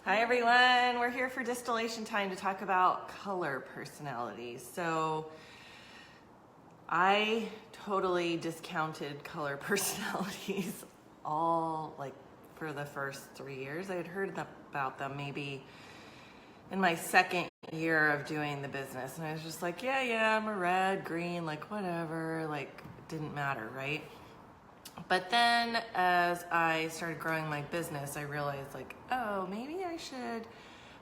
Hi everyone, we're here for distillation time to talk about color personalities. So I totally discounted color personalities all for the first 3 years. I had heard about them maybe in my second year of doing the business, and I was just like, yeah, I'm a red, green, whatever, didn't matter, right? But then as I started growing my business, I realized oh, maybe I should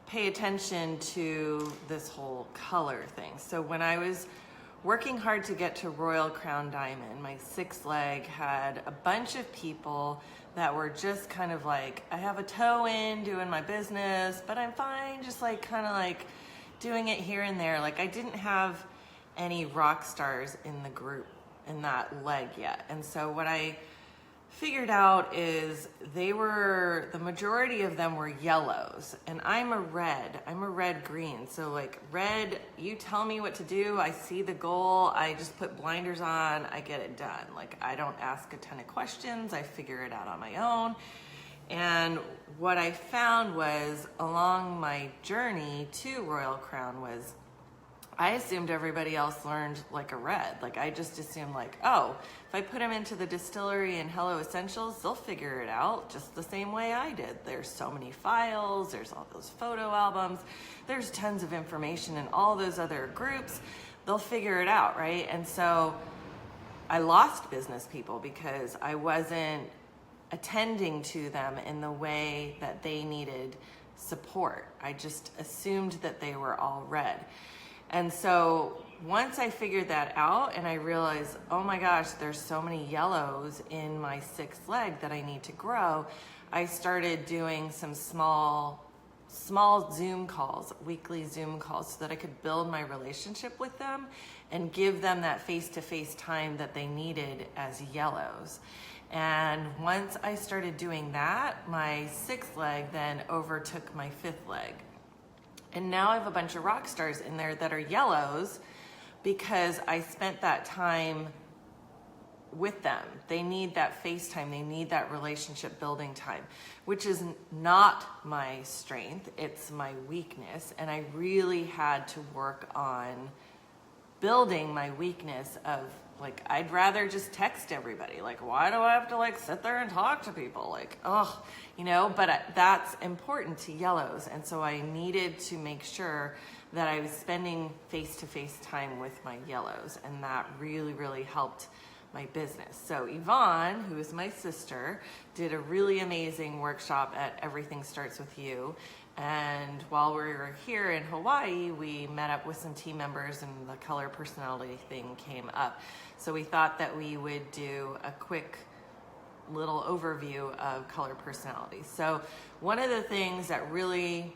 pay attention to this whole color thing. So when I was working hard to get to Royal Crown Diamond, my sixth leg had a bunch of people that were just kind of I have a toe in doing my business, but I'm fine, just doing it here and there. I didn't have any rock stars in the group in that leg yet. And so what I figured out is the majority of them were yellows, and I'm a red green. So red, you tell me what to do, I see the goal, I just put blinders on, I get it done. I don't ask a ton of questions, I figure it out on my own. And what I found was along my journey to Royal Crown was I assumed everybody else learned like a red. I just assumed oh, if I put them into the distillery and Hello Essentials, they'll figure it out just the same way I did. There's so many files, there's all those photo albums, there's tons of information in all those other groups. They'll figure it out, right? And so I lost business people because I wasn't attending to them in the way that they needed support. I just assumed that they were all red. And so once I figured that out and I realized, oh my gosh, there's so many yellows in my sixth leg that I need to grow, I started doing some small Zoom calls, weekly Zoom calls, so that I could build my relationship with them and give them that face-to-face time that they needed as yellows. And once I started doing that, my sixth leg then overtook my fifth leg. And now I have a bunch of rock stars in there that are yellows because I spent that time with them. They need that face time. They need that relationship building time, which is not my strength. It's my weakness. And I really had to work on building my weakness of I'd rather just text everybody. Why do I have to sit there and talk to people? But that's important to yellows. And so I needed to make sure that I was spending face-to-face time with my yellows. And that really, really helped my business. So Yvonne, who is my sister, did a really amazing workshop at Everything Starts With You. And while we were here in Hawaii, we met up with some team members and the color personality thing came up. So we thought that we would do a quick little overview of color personalities. So one of the things that really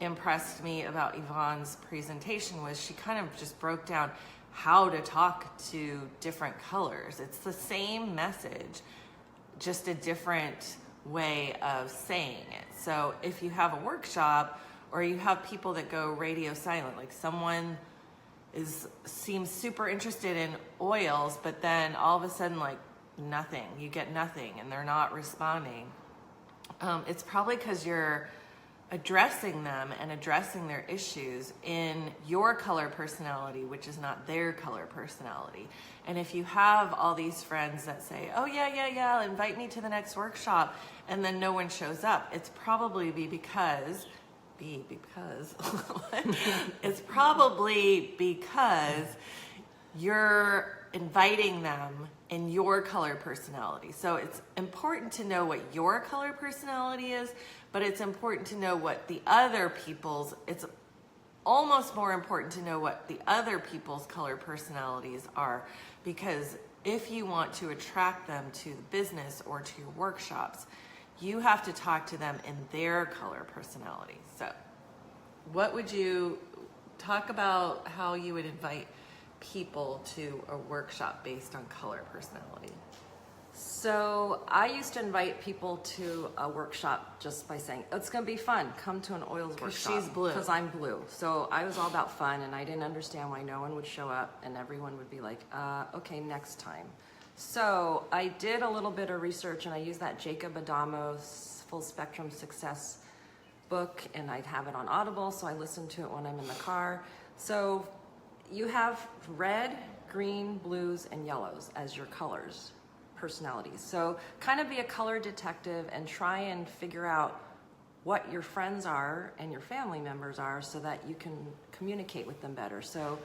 impressed me about Yvonne's presentation was she kind of just broke down how to talk to different colors. It's the same message, just a different way of saying it. So if you have a workshop or you have people that go radio silent, someone seems super interested in oils, but then all of a sudden nothing, you get nothing and they're not responding. It's probably because you're addressing them and addressing their issues in your color personality, which is not their color personality. And if you have all these friends that say, oh yeah, invite me to the next workshop, and then no one shows up, it's probably because it's probably because you're inviting them in your color personality. So it's important to know what your color personality is, but it's important to know what the other people's, it's almost more important to know what the other people's color personalities are, because if you want to attract them to the business or to your workshops, you have to talk to them in their color personality. So what would you talk about how you would invite people to a workshop based on color personality? So I used to invite people to a workshop just by saying, it's going to be fun. Come to an oils workshop. She's blue. Because I'm blue. So I was all about fun, and I didn't understand why no one would show up, and everyone would be like, okay, next time. So I did a little bit of research, and I used that Jacob Adamo's Full Spectrum Success book, and I'd have it on Audible, so I listen to it when I'm in the car. So you have red, green, blues, and yellows as your colors, personalities. So kind of be a color detective and try and figure out what your friends are and your family members are so that you can communicate with them better. So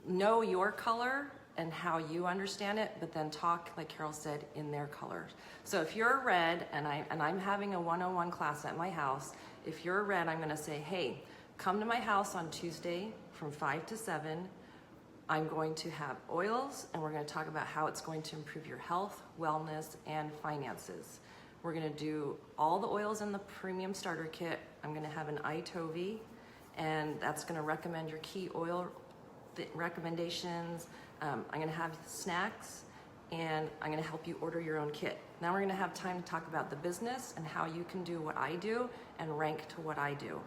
know your color and how you understand it, but then talk, like Carol said, in their colors. So if you're a red and I'm having a 101 class at my house, if you're a red, I'm gonna say, hey, come to my house on Tuesday from 5 to 7. I'm going to have oils, and we're gonna talk about how it's going to improve your health, wellness, and finances. We're gonna do all the oils in the premium starter kit. I'm gonna have an iTovi, and that's gonna recommend your key oil recommendations. I'm gonna have snacks, and I'm gonna help you order your own kit. Now we're gonna have time to talk about the business and how you can do what I do and rank to what I do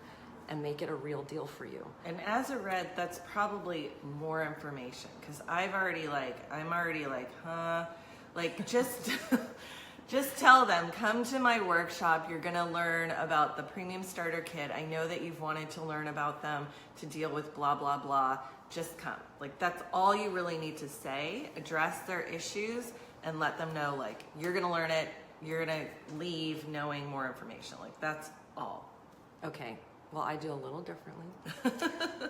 and make it a real deal for you. And as a red, that's probably more information, because I'm already like, huh? Like, just just tell them, come to my workshop. You're gonna learn about the premium starter kit. I know that you've wanted to learn about them to deal with blah, blah, blah. Just come. Like, that's all you really need to say. Address their issues and let them know, like, you're gonna learn it. You're gonna leave knowing more information. Like, that's all. Okay. Well, I do a little differently.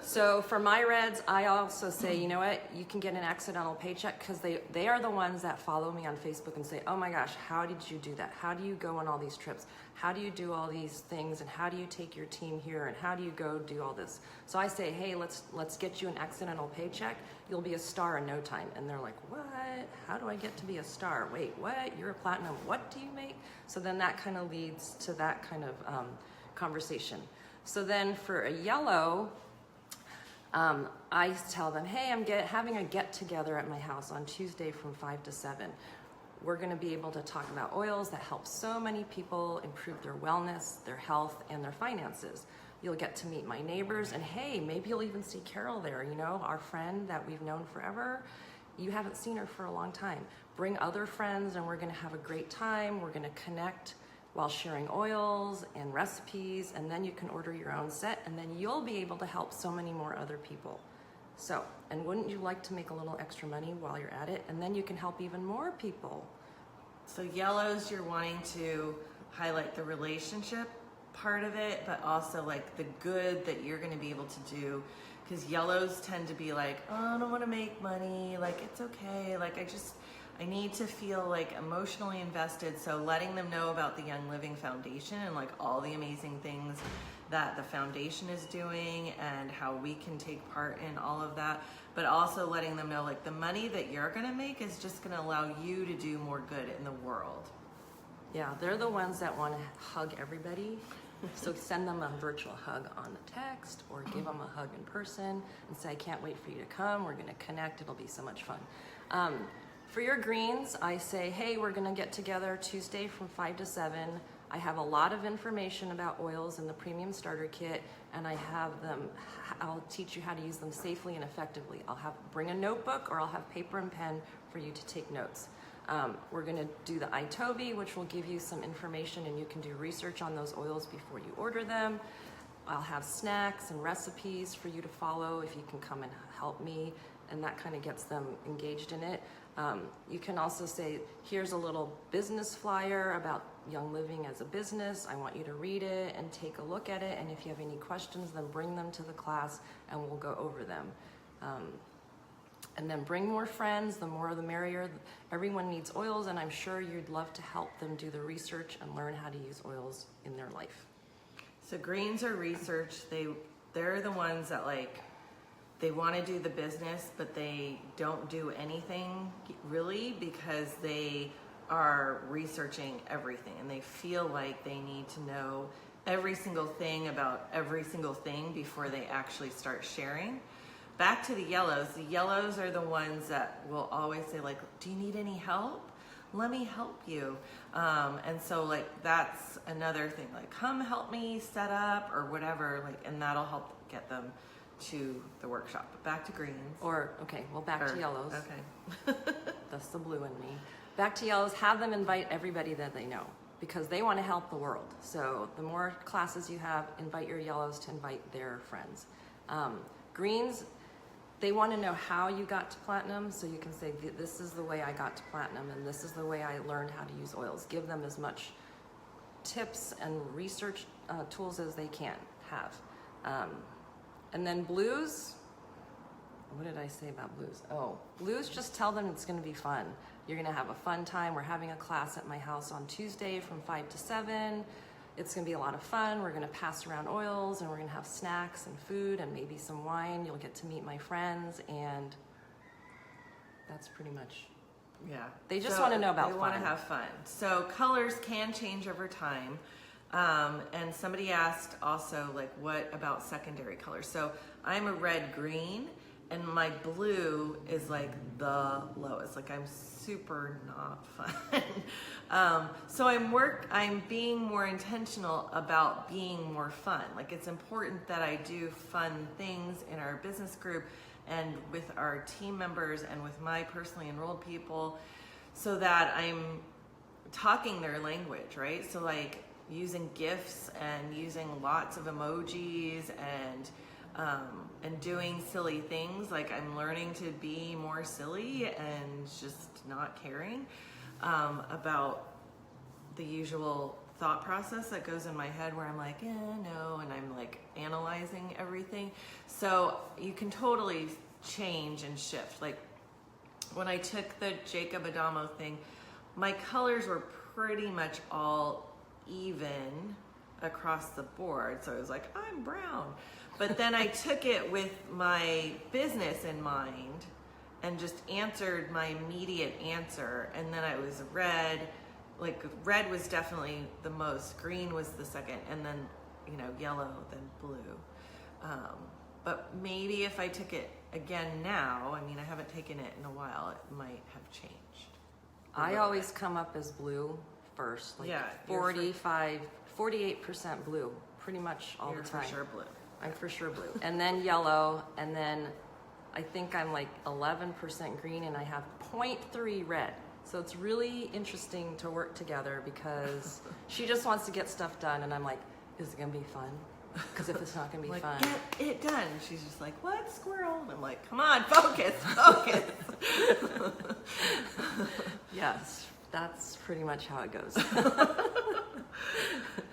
So for my reds, I also say, you know what, you can get an accidental paycheck, because they are the ones that follow me on Facebook and say, oh my gosh, how did you do that? How do you go on all these trips? How do you do all these things? And how do you take your team here? And how do you go do all this? So I say, hey, let's get you an accidental paycheck. You'll be a star in no time. And they're like, what? How do I get to be a star? Wait, what? You're a platinum. What do you make? So then that kind of leads to that kind of conversation. So then for a yellow, I tell them, hey, I'm having a get together at my house on Tuesday from 5 to 7. We're gonna be able to talk about oils that help so many people improve their wellness, their health, and their finances. You'll get to meet my neighbors, and hey, maybe you'll even see Carol there, you know, our friend that we've known forever. You haven't seen her for a long time. Bring other friends, and we're gonna have a great time. We're gonna connect while sharing oils and recipes, and then you can order your own set, and then you'll be able to help so many more other people. So, and wouldn't you like to make a little extra money while you're at it? And then you can help even more people. So yellows, you're wanting to highlight the relationship part of it, but also like the good that you're gonna be able to do, because yellows tend to be like, oh, I don't wanna make money, like it's okay, like I need to feel like emotionally invested. So letting them know about the Young Living Foundation and like all the amazing things that the foundation is doing and how we can take part in all of that, but also letting them know like the money that you're gonna make is just gonna allow you to do more good in the world. Yeah, they're the ones that wanna hug everybody. So send them a virtual hug on the text, or give them a hug in person and say, I can't wait for you to come. We're gonna connect, it'll be so much fun. For your greens, I say, hey, we're gonna get together Tuesday from 5 to 7. I have a lot of information about oils in the premium starter kit, and I'll teach you how to use them safely and effectively. Bring a notebook, or I'll have paper and pen for you to take notes. We're gonna do the iTovi, which will give you some information, and you can do research on those oils before you order them. I'll have snacks and recipes for you to follow if you can come and help me, and that kind of gets them engaged in it. You can also say, here's a little business flyer about Young Living as a business. I want you to read it and take a look at it, and if you have any questions, then bring them to the class and we'll go over them. And then bring more friends, the more the merrier. Everyone needs oils, and I'm sure you'd love to help them do the research and learn how to use oils in their life. So greens are research. They're the ones that like, they want to do the business, but they don't do anything really, because they are researching everything and they feel like they need to know every single thing about every single thing before they actually start sharing. Back to the yellows are the ones that will always say like, do you need any help? Let me help you. And so like, that's another thing, like come help me set up or whatever, like, and that'll help get them to the workshop. But back to greens. Back to yellows. Okay. That's the blue in me. Back to yellows, have them invite everybody that they know. because they want to help the world. So the more classes you have, invite your yellows to invite their friends. Greens, they want to know how you got to platinum, so you can say, this is the way I got to platinum, and this is the way I learned how to use oils. Give them as much tips and research tools as they can have. And then blues, what did I say about blues? Oh, blues, just tell them it's going to be fun. You're going to have a fun time. We're having a class at my house on Tuesday from 5 to 7. It's going to be a lot of fun. We're going to pass around oils, and we're going to have snacks and food and maybe some wine. You'll get to meet my friends, and that's pretty much. Yeah. They just want to know about fun. They want to have fun. So colors can change over time. And somebody asked also, like, what about secondary colors? So I'm a red-green, and my blue is like the lowest. Like, I'm super not fun. So I'm being more intentional about being more fun. Like, it's important that I do fun things in our business group and with our team members and with my personally enrolled people, so that I'm talking their language, right? So like using GIFs and using lots of emojis and doing silly things. Like, I'm learning to be more silly and just not caring about the usual thought process that goes in my head where I'm like, no, and I'm like analyzing everything. So you can totally change and shift. Like, when I took the Jacob Adamo thing, my colors were pretty much all even across the board. So I was like, I'm brown. But then I took it with my business in mind and just answered my immediate answer. And then I was red. Like, red was definitely the most, green was the second, and then, yellow, then blue. But maybe if I took it again now, I haven't taken it in a while, it might have changed. I always come up as blue first, like 48% blue, pretty much all the time. You're for sure blue. I'm for sure blue. And then yellow, and then I think I'm like 11% green, and I have 0.3 red. So it's really interesting to work together because she just wants to get stuff done, and I'm like, is it gonna be fun? Because if it's not gonna be like, fun, get it done. She's just like, what, squirrel? And I'm like, come on, focus, focus. Yes, that's pretty much how it goes.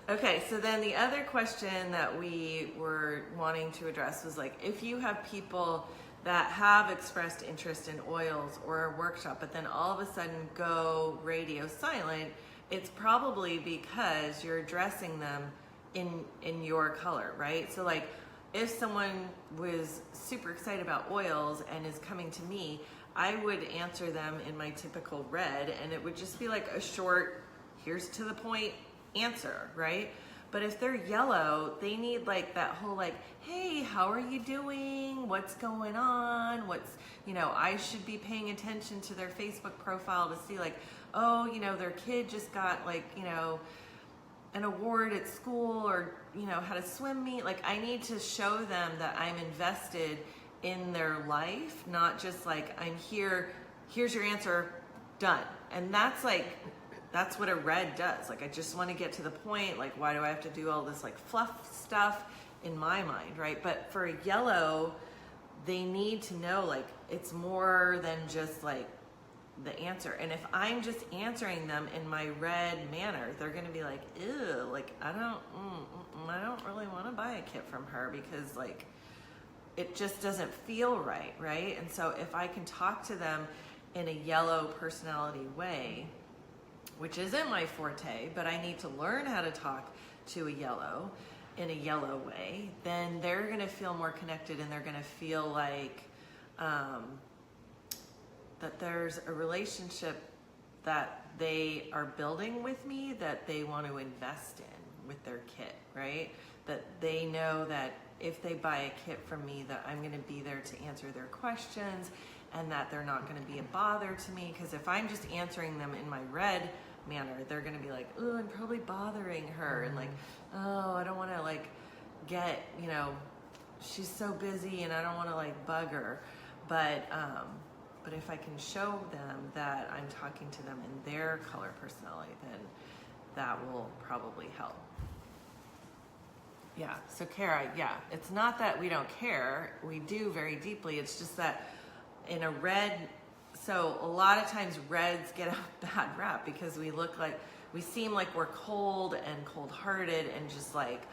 Okay, so then the other question that we were wanting to address was, like, if you have people that have expressed interest in oils or a workshop, but then all of a sudden go radio silent, it's probably because you're addressing them in your color, right? So like, if someone was super excited about oils and is coming to me, I would answer them in my typical red, and it would just be like a short, here's to the point answer, right? But if they're yellow, they need like that whole like, hey, how are you doing? What's going on? I should be paying attention to their Facebook profile to see like, oh, their kid just got like, an award at school, or, had a swim meet. Like, I need to show them that I'm invested in their life, not just like, I'm here, here's your answer, done. And that's what a red does. Like, I just want to get to the point. Like, why do I have to do all this like fluff stuff in my mind, right? But for a yellow, they need to know like it's more than just like the answer. And if I'm just answering them in my red manner, they're going to be like, ew, like, I don't really want to buy a kit from her because like it just doesn't feel right? And so if I can talk to them in a yellow personality way, which isn't my forte, but I need to learn how to talk to a yellow in a yellow way, then they're going to feel more connected, and they're going to feel like that there's a relationship that they are building with me that they want to invest in with their kit, right? That they know that if they buy a kit from me, that I'm going to be there to answer their questions, and that they're not going to be a bother to me. Because if I'm just answering them in my red manner, they're going to be like, oh, I'm probably bothering her, and like, oh, I don't want to like get, she's so busy and I don't want to like bug her. But if I can show them that I'm talking to them in their color personality, that will probably help. Yeah, so Kara, yeah, it's not that we don't care. We do very deeply. It's just that in a red, so a lot of times reds get a bad rap because we seem like we're cold and cold-hearted and just like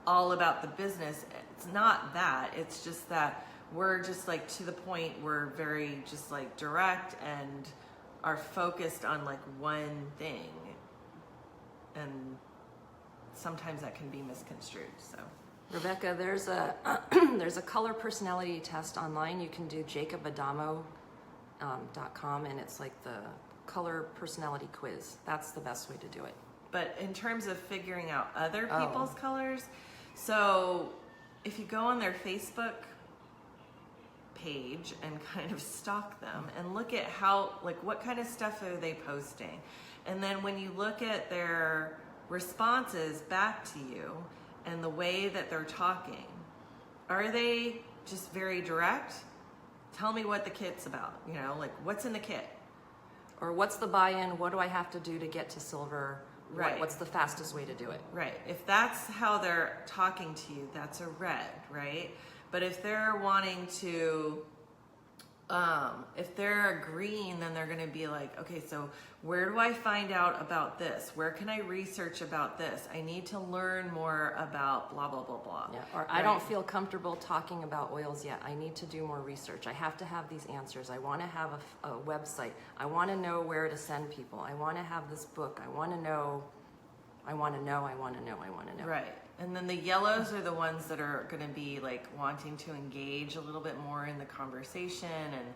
all about the business. It's not that. It's just that we're just like to the point, we're very just like direct and are focused on like one thing. And sometimes that can be misconstrued. So Rebecca, there's a there's a color personality test online. You can do jacobadamo.com, and it's like the color personality quiz. That's the best way to do it. But in terms of figuring out other people's colors, so if you go on their Facebook page and kind of stalk them and look at how, like, what kind of stuff are they posting, and then when you look at their responses back to you and the way that they're talking, are they just very direct? Tell me what the kit's about, you know, like what's in the kit, or what's the buy-in, what do I have to do to get to silver, right? What's the fastest way to do it, right? If that's how they're talking to you, that's a red, right? But if they're wanting to if they're a green, then they're going to be like, okay, so where do I find out about this? Where can I research about this? I need to learn more about blah, blah, blah, blah. Yeah. Or I don't feel comfortable talking about oils yet. I need to do more research. I have to have these answers. I want to have a website. I want to know where to send people. I want to have this book. I want to know. Right. And then the yellows are the ones that are going to be like wanting to engage a little bit more in the conversation and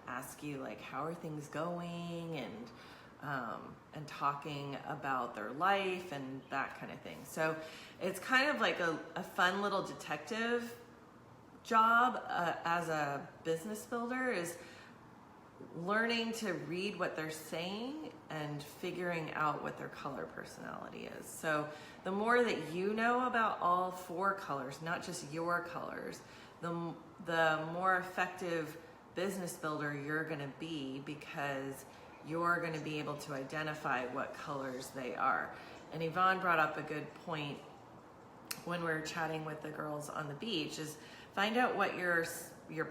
ask you like, how are things going, and talking about their life and that kind of thing. So it's kind of like a fun little detective job as a business builder, is learning to read what they're saying and figuring out what their color personality is. So the more that you know about all 4 colors, not just your colors, the more effective business builder you're going to be, because you're going to be able to identify what colors they are. And Yvonne brought up a good point when we were chatting with the girls on the beach, is find out what your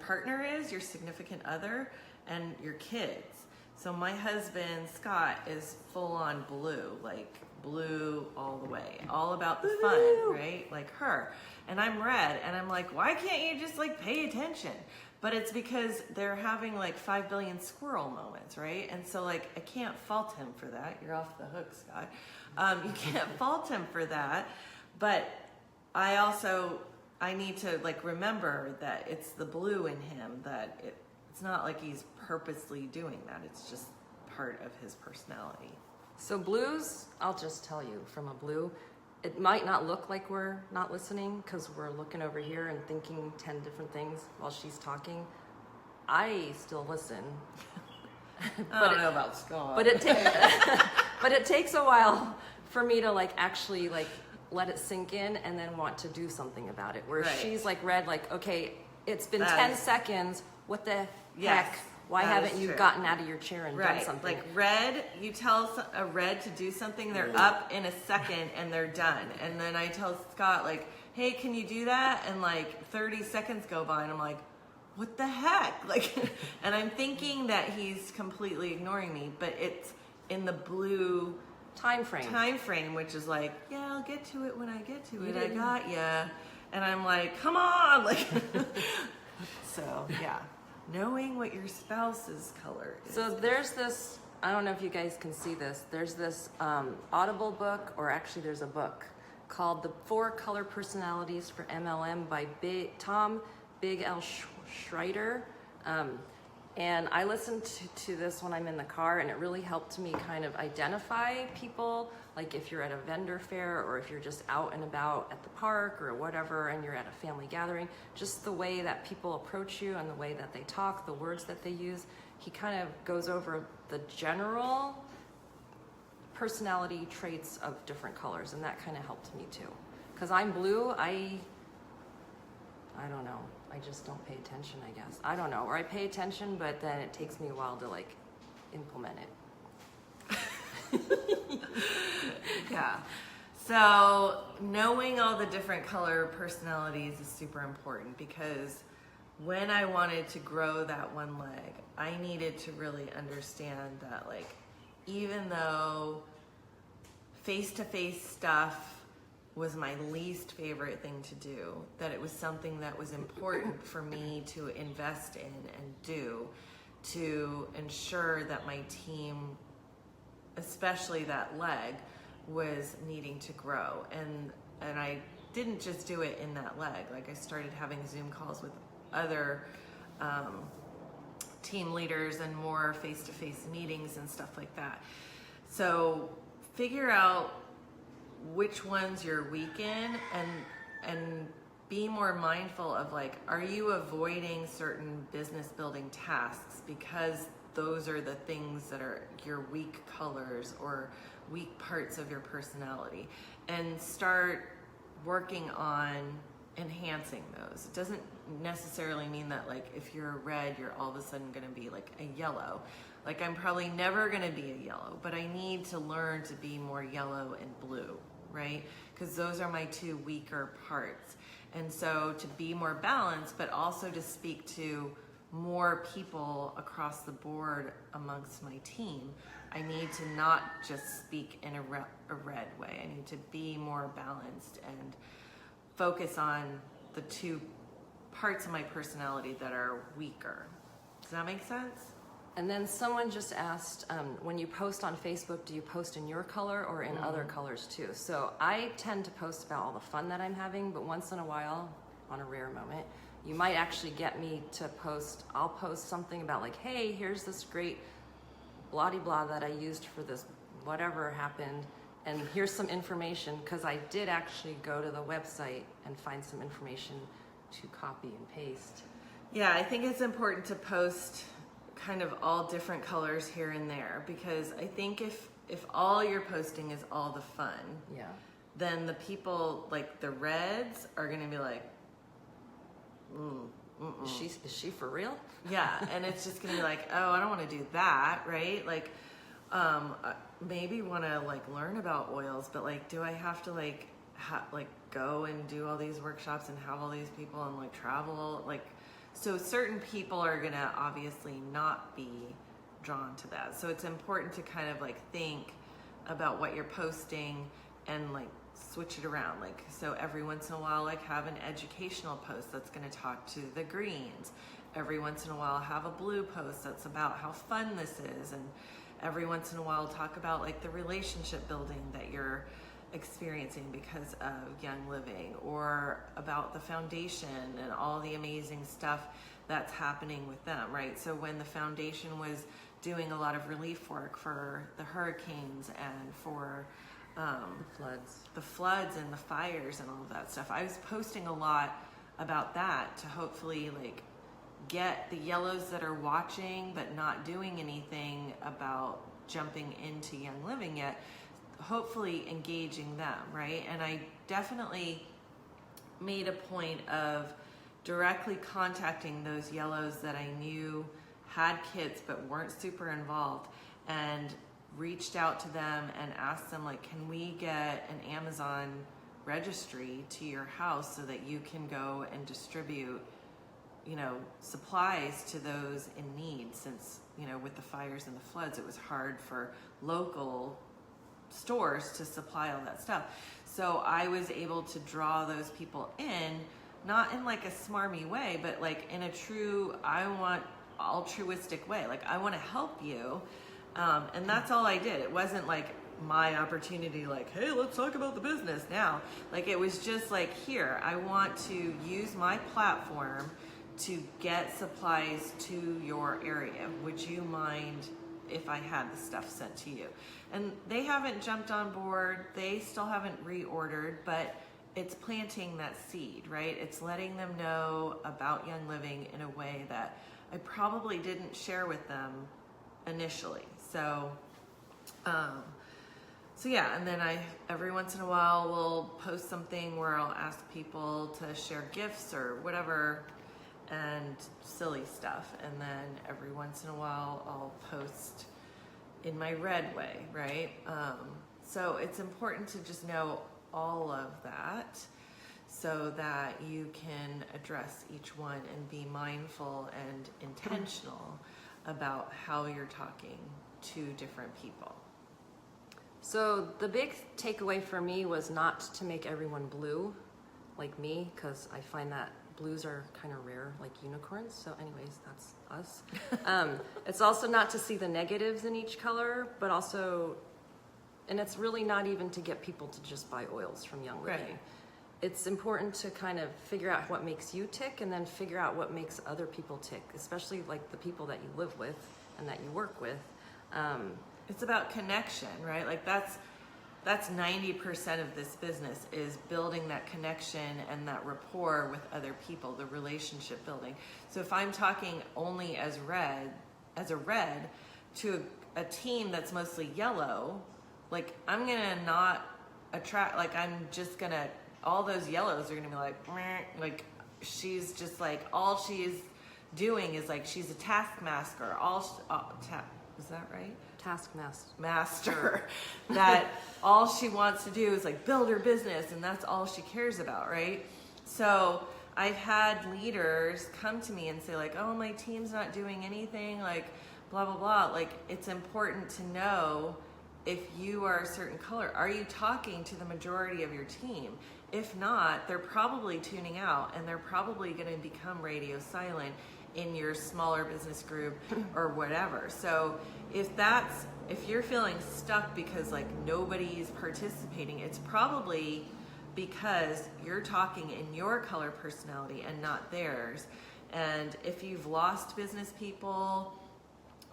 partner is, your significant other, and your kids. So my husband, Scott, is full on blue, like blue all the way, all about the fun, right? Like her. And I'm red, and I'm like, why can't you just like pay attention? But it's because they're having like 5 billion squirrel moments, right? And so like, I can't fault him for that. You're off the hook, Scott. You can't fault him for that. But I need to like remember that it's the blue in him, that it's not like he's purposely doing that. It's just part of his personality. So blues, I'll just tell you, from a blue, it might not look like we're not listening because we're looking over here and thinking 10 different things while she's talking. I still listen. I don't know about Scott. But it takes a while for me to like actually like let it sink in and then want to do something about it. Where she's like red, like, okay, it's been 10 seconds. What the heck? Why haven't you gotten out of your chair and done something? Like red, you tell a red to do something, they're up in a second and they're done. And then I tell Scott, like, hey, can you do that? And like 30 seconds go by and I'm like, what the heck? Like, and I'm thinking that he's completely ignoring me, but it's in the blue time frame, which is like, yeah, I'll get to it when I get to it. I got ya. And I'm like, come on. Like, so yeah. Knowing what your spouse's color is. So there's this, I don't know if you guys can see this, there's this Audible book, or actually there's a book called The 4 Color Personalities for MLM by Tom Big L. Schreider. And I listen to this when I'm in the car, and it really helped me kind of identify people, like if you're at a vendor fair or if you're just out and about at the park or whatever and you're at a family gathering, just the way that people approach you and the way that they talk, the words that they use. He kind of goes over the general personality traits of different colors, and that kind of helped me too. Because I'm blue, I don't know. I just don't pay attention, I guess. I don't know. Or I pay attention, but then it takes me a while to like implement it. Yeah. So knowing all the different color personalities is super important, because when I wanted to grow that one leg, I needed to really understand that, like, even though face-to-face stuff was my least favorite thing to do, that it was something that was important for me to invest in and do to ensure that my team, especially that leg, was needing to grow. And I didn't just do it in that leg. Like, I started having Zoom calls with other team leaders and more face-to-face meetings and stuff like that. So figure out which ones you're weak in, and be more mindful of, like, are you avoiding certain business building tasks because those are the things that are your weak colors or weak parts of your personality, and start working on enhancing those. It doesn't necessarily mean that, like, if you're a red, you're all of a sudden going to be like a yellow. Like, I'm probably never going to be a yellow, but I need to learn to be more yellow and blue, right? Because those are my two weaker parts. And so to be more balanced, but also to speak to more people across the board amongst my team, I need to not just speak in a red way. I need to be more balanced and focus on the two parts of my personality that are weaker. Does that make sense? And then someone just asked, when you post on Facebook, do you post in your color or in other colors too? So I tend to post about all the fun that I'm having, but once in a while, on a rare moment, you might actually get me to post, I'll post something about, like, hey, here's this great blah-de-blah that I used for this whatever happened, and here's some information, because I did actually go to the website and find some information to copy and paste. Yeah, I think it's important to post kind of all different colors here and there, because I think if all you're posting is all the fun, Yeah. then the people, like the reds, are going to be like, Is she for real? yeah, and it's just gonna be like, oh, I don't want to do that, right? Like, maybe want to, like, learn about oils, but, like, do I have to, like, go and do all these workshops and have all these people and, like, travel? Like, so certain people are gonna obviously not be drawn to that. So it's important to kind of, like, think about what you're posting and, like, switch it around. Like, so every once in a while, like, have an educational post that's going to talk to the greens. Every once in a while, have a blue post that's about how fun this is. And every once in a while, talk about, like, the relationship building that you're experiencing because of Young Living, or about the foundation and all the amazing stuff that's happening with them, right? So when the foundation was doing a lot of relief work for the hurricanes and for the floods and the fires and all of that stuff, I was posting a lot about that to hopefully, like, get the yellows that are watching but not doing anything about jumping into Young Living yet, hopefully engaging them, right? And I definitely made a point of directly contacting those yellows that I knew had kits but weren't super involved, and reached out to them and asked them, like, can we get an Amazon registry to your house so that you can go and distribute, you know, supplies to those in need, since, you know, with the fires and the floods, it was hard for local stores to supply all that stuff. So I was able to draw those people in, not in, like, a smarmy way, but, like, in a true, I want altruistic way. Like, I want to help you. And that's all I did. It wasn't like my opportunity, like, hey, let's talk about the business now. Like, it was just like, here, I want to use my platform to get supplies to your area. Would you mind if I had the stuff sent to you? And they haven't jumped on board. They still haven't reordered, but it's planting that seed, right? It's letting them know about Young Living in a way that I probably didn't share with them initially. So yeah, and then I, every once in a while, will post something where I'll ask people to share gifts or whatever, and silly stuff. And then every once in a while, I'll post, in my red way, right? So it's important to just know all of that so that you can address each one and be mindful and intentional about how you're talking to different people. So the big takeaway for me was not to make everyone blue like me, because I find that blues are kind of rare, like unicorns. So anyways, that's us. It's also not to see the negatives in each color, but also, and it's really not even to get people to just buy oils from Young Living. Right. It's important to kind of figure out what makes you tick and then figure out what makes other people tick, especially like the people that you live with and that you work with. It's about connection, right? Like that's 90% of this business is building that connection and that rapport with other people, the relationship building. So if I'm talking only as a red to a team that's mostly yellow, like I'm gonna not attract, like I'm just gonna, all those yellows are gonna be like, meh, like she's just like, all she's doing is like, she's a taskmaster, is that right? Taskmaster. That all she wants to do is like build her business and that's all she cares about, right? So I've had leaders come to me and say like, oh, my team's not doing anything, like blah, blah, blah. Like it's important to know if you are a certain color, are you talking to the majority of your team? If not, they're probably tuning out and they're probably going to become radio silent in your smaller business group or whatever. So if you're feeling stuck because like nobody's participating, it's probably because you're talking in your color personality and not theirs. And if you've lost business people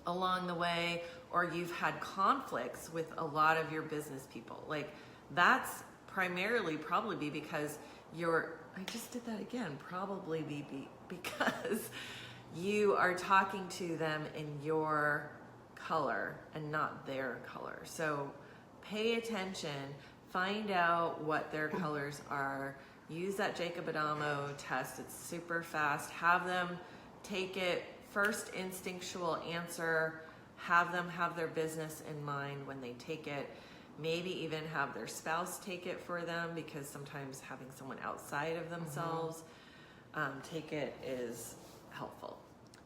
along the way, or you've had conflicts with a lot of your business people, like that's primarily probably be because I just did that again, probably be because you are talking to them in your color and not their color. So pay attention, find out what their colors are, use that Jacob Adamo test. It's super fast. Have them take it, first instinctual answer, have them have their business in mind when they take it. Maybe even have their spouse take it for them, because sometimes having someone outside of themselves take it is helpful.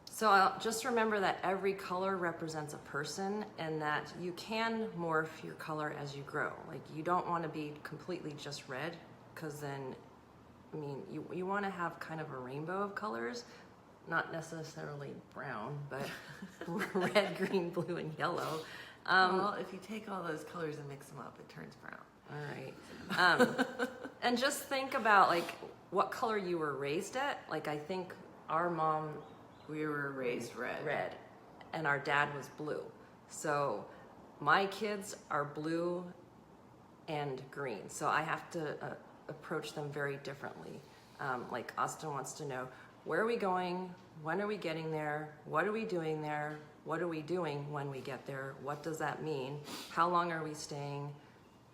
So just remember that every color represents a person and that you can morph your color as you grow. Like you don't want to be completely just red, because then, I mean, you want to have kind of a rainbow of colors, not necessarily brown, but red, green, blue, and yellow. Well, if you take all those colors and mix them up, it turns brown. All right. And just think about like what color you were raised at. Like I think our mom, we were raised red. And our dad was blue. So my kids are blue and green. So I have to approach them very differently. Like Austin wants to know, where are we going? When are we getting there? What are we doing there? What are we doing when we get there? What does that mean? How long are we staying?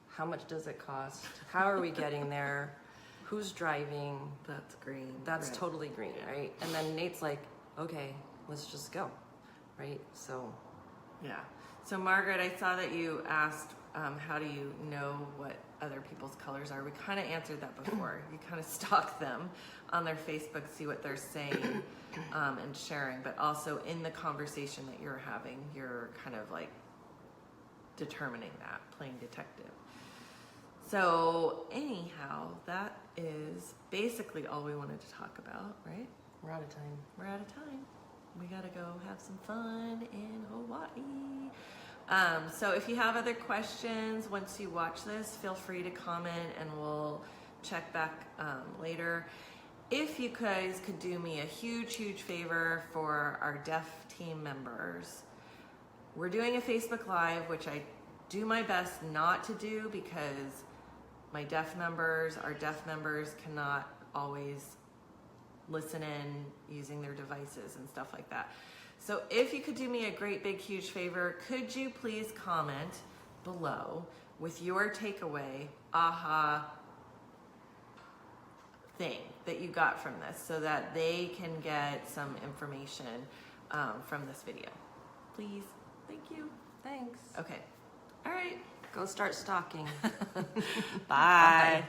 How much does it cost? How are we getting there? Who's driving? That's green. That's red. totally green, right? And then Nate's like, okay, let's just go, right? So, yeah. So Margaret, I saw that you asked, how do you know what other people's colors are? We kind of answered that before. You kind of stalk them on their Facebook, see what they're saying and sharing, but also in the conversation that you're having, you're kind of like determining that, playing detective. So anyhow, that is basically all we wanted to talk about, right? we're out of time. We're out of time. We gotta go have some fun in Hawaii. So if you have other questions, once you watch this, feel free to comment and we'll check back later. If you guys could do me a huge, huge favor for our deaf team members, we're doing a Facebook Live, which I do my best not to do because our deaf members cannot always listen in using their devices and stuff like that. So if you could do me a great big huge favor, could you please comment below with your takeaway aha thing that you got from this so that they can get some information from this video. Please. Thank you. Thanks. Okay. All right. Go start stalking. Bye. Bye.